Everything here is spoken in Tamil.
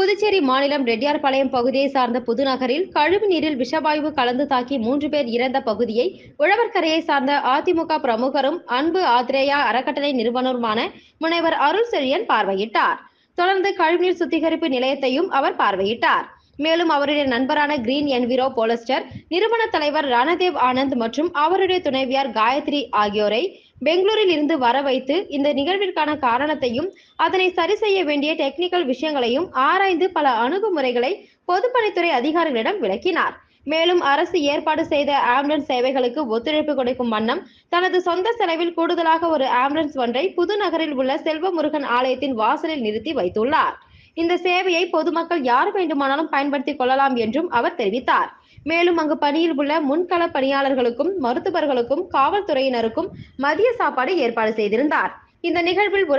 புதுச்சேரி மாநிலம் ரெட்டியார்பாளையம் பகுதியை சார்ந்த புதுநகரில் கழிவு நீரில் விஷவாயு கலந்து தாக்கி 3 பேர் இறந்த பகுதியை உழவர்கரையை சார்ந்த அதிமுக பிரமுகரும் அன்பு ஆத்ரேயா அறக்கட்டளை நிறுவனருமான முனைவர் அருள் செழியன் பார்வையிட்டார். தொடர்ந்து கழிவுநீர் சுத்திகரிப்பு நிலையத்தையும் அவர் பார்வையிட்டார். மேலும் அவருடைய நண்பரான கிரீன் என்விரோ போலஸ்டர் நிறுவன தலைவர் ரணதேவ் ஆனந்த் மற்றும் அவருடைய துணைவியார் காயத்ரி ஆகியோரை பெங்களூரில் இருந்து வர வைத்து இந்த நிகழ்விற்கான காரணத்தையும் அதனை சரி செய்ய வேண்டிய டெக்னிக்கல் விஷயங்களையும் ஆராய்ந்து பல அணுகுமுறைகளை பொதுப்பணித்துறை அதிகாரிகளிடம் விளக்கினார். மேலும் அரசு ஏற்பாடு செய்த ஆம்புலன்ஸ் சேவைகளுக்கு ஒத்துழைப்பு கொடுக்கும் வண்ணம் தனது சொந்த செலவில் கூடுதலாக ஒரு ஆம்புலன்ஸ் ஒன்றை புதுநகரில் உள்ள செல்வமுருகன் ஆலயத்தின் வாசலில் நிறுத்தி வைத்துள்ளார். இந்த சேவையை பொதுமக்கள் யார் வேண்டுமானாலும் பயன்படுத்திக் கொள்ளலாம் என்றும் அவர் தெரிவித்தார். மேலும் அங்கு பணியில் உள்ள முன்கள பணியாளர்களுக்கும் மருத்துவர்களுக்கும் காவல்துறையினருக்கும் மதிய சாப்பாடு ஏற்பாடு செய்திருந்தார். இந்த நிகழ்வில்